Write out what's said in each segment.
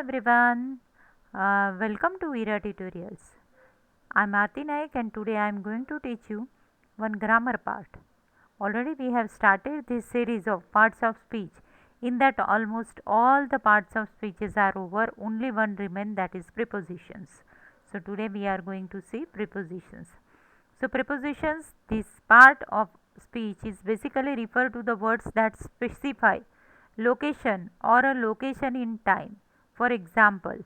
Everyone, welcome to ERA Tutorials. I'm Aarti Naik and today I'm going to teach you one grammar part. Already we have started this series of parts of speech. In that almost all the parts of speeches are over, only one remain, that is prepositions. So today we are going to see prepositions. So prepositions, this part of speech is basically refer to the words that specify location or a location in time. For example,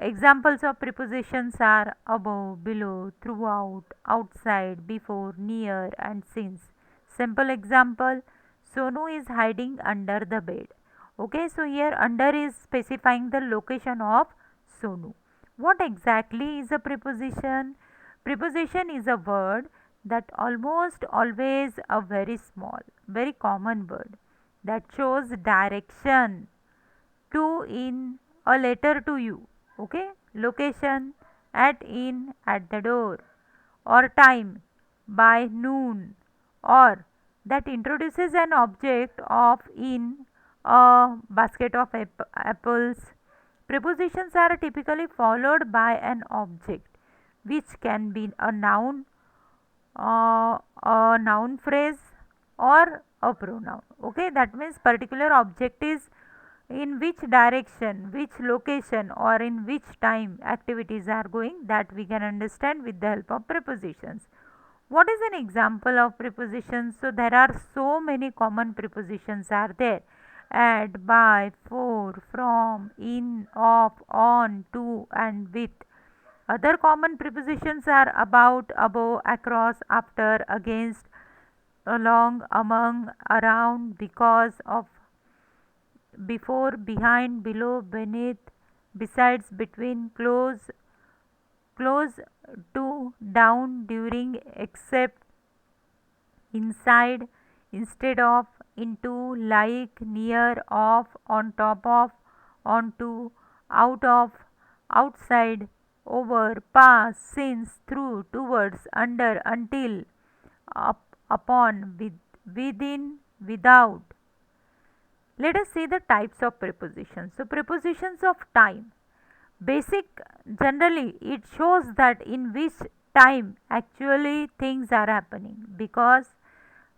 examples of prepositions are above, below, throughout, outside, before, near, and since. Simple example: Sonu is hiding under the bed. Okay, so here under is specifying the location of Sonu. What exactly is a preposition? Preposition is a word that almost always a very small, very common word that shows direction to, in, a letter to you. Okay, location, at, in, at the door, or time, by noon, or that introduces an object of, in a basket of apples. Prepositions are typically followed by an object which can be a noun phrase or a pronoun. Okay, that means particular object is in which direction, which location, or in which time activities are going, that we can understand with the help of prepositions. What is an example of prepositions? So there are so many common prepositions are there: at, by, for, from, in, of, on, to, and with. Other common prepositions are about, above, across, after, against, along, among, around, because of, before, behind, below, beneath, besides, between, close, close to, down, during, except, inside, instead of, into, like, near, off, on top of, onto, out of, outside, over, past, since, through, towards, under, until, up, upon, within, without. Let us see the types of prepositions. So prepositions of time. Basic, generally it shows that in which time actually things are happening, because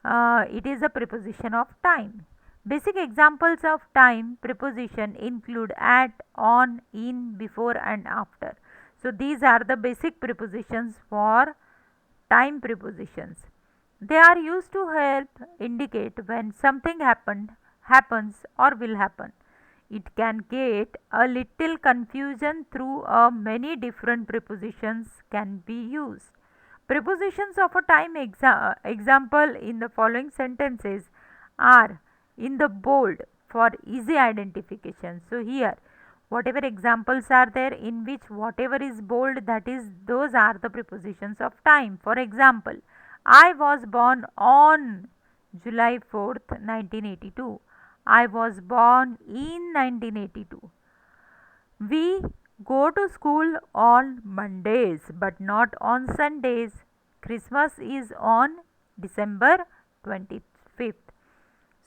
it is a preposition of time. Basic examples of time preposition include at, on, in, before, and after. So these are the basic prepositions for time prepositions. They are used to help indicate when something happens, or will happen. It can get a little confusion through many different prepositions can be used. Prepositions of a time example in the following sentences are in the bold for easy identification. So here whatever examples are there in which whatever is bold, that is, those are the prepositions of time. For example, I was born on July 4th, 1982. I was born in 1982. We go to school on Mondays but not on Sundays. Christmas is on December 25th.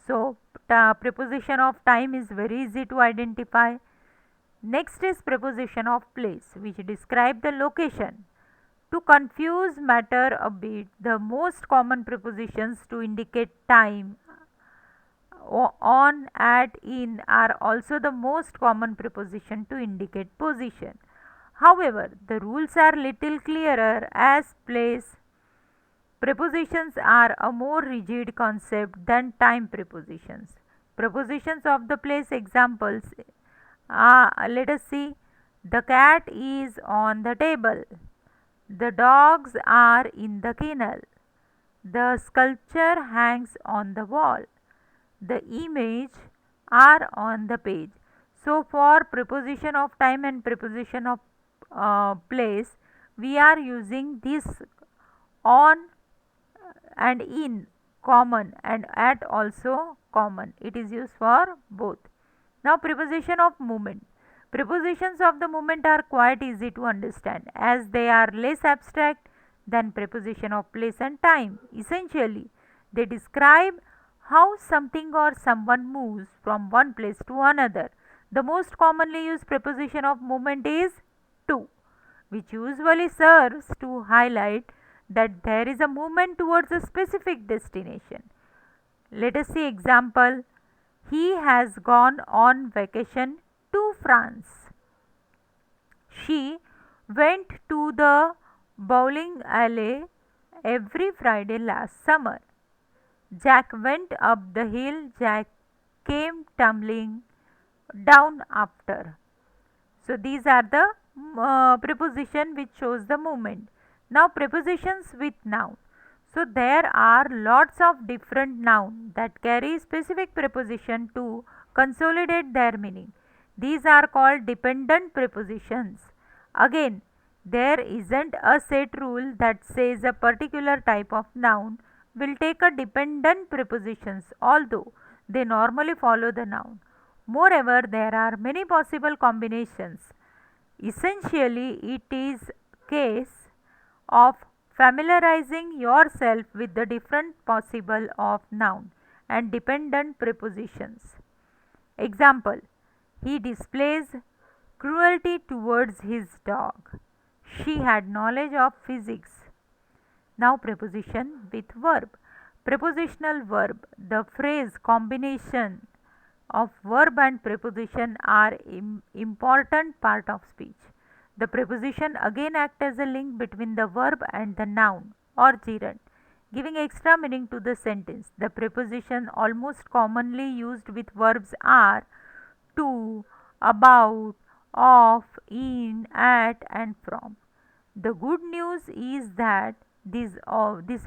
So, preposition of time is very easy to identify. Next is preposition of place, which describe the location. To confuse matter a bit, the most common prepositions to indicate time, on, at, in, are also the most common preposition to indicate position. However, the rules are little clearer, as place prepositions are a more rigid concept than time prepositions. Prepositions of the place examples, let us see. The cat is on the table. The dogs are in the kennel. The sculpture hangs on the wall. The image are on the page. So for preposition of time and preposition of place, we are using this on and in common, and at also common. It is used for both. Now preposition of movement. Prepositions of the movement are quite easy to understand, as they are less abstract than preposition of place and time. Essentially, they describe how something or someone moves from one place to another. The most commonly used preposition of movement is to, which usually serves to highlight that there is a movement towards a specific destination. Let us see example. He has gone on vacation to France. She went to the bowling alley every Friday last summer. Jack went up the hill. Jack came tumbling down after. So these are the preposition which shows the movement. Now prepositions with noun. So there are lots of different noun that carry specific preposition to consolidate their meaning. These are called dependent prepositions. Again, there isn't a set rule that says a particular type of noun will take a dependent prepositions, although they normally follow the noun. Moreover, there are many possible combinations. Essentially, it is case of familiarizing yourself with the different possible of noun and dependent prepositions. Example: he displays cruelty towards his dog. She had knowledge of physics. Now preposition with verb. Prepositional verb. The phrase combination of verb and preposition are important part of speech. The preposition again act as a link between the verb and the noun or gerund, giving extra meaning to the sentence. The preposition almost commonly used with verbs are to, about, of, in, at and from. The good news is that this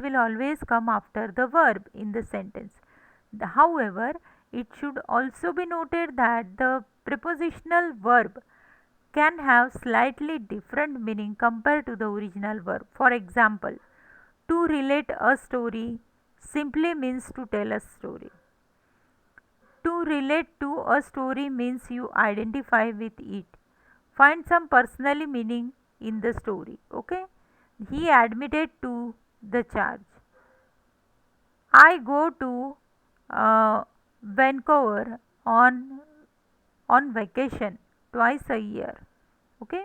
will always come after the verb in the sentence. However, it should also be noted that the prepositional verb can have slightly different meaning compared to the original verb. For example, to relate a story simply means to tell a story. To relate to a story means you identify with it. Find some personal meaning in the story. Okay. He admitted to the charge. I go to Vancouver on vacation twice a year. Okay.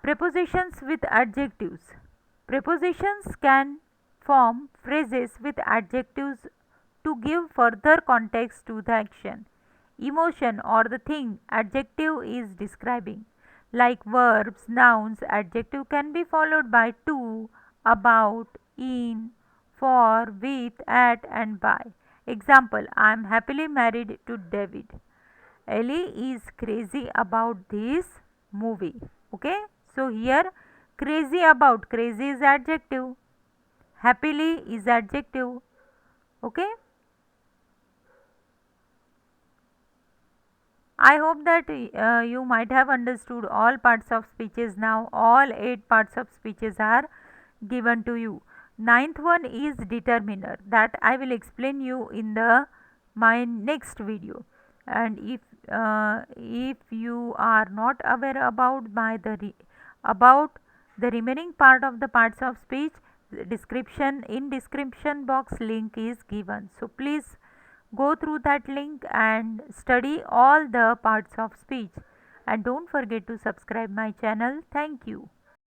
Prepositions with adjectives. Prepositions can form phrases with adjectives to give further context to the action, emotion or the thing adjective is describing. Like verbs, nouns, adjective can be followed by to, about, in, for, with, at and by. Example: I am happily married to David. Ellie is crazy about this movie. Okay. So here crazy is adjective. Happily is adjective. Okay. I hope that you might have understood all parts of speeches now. All 8 parts of speeches are given to you. Ninth one is determiner, that I will explain you in the my next video. And if you are not aware about about the remaining part of the parts of speech, description box link is given. So please go through that link and study all the parts of speech, and don't forget to subscribe my channel. Thank you.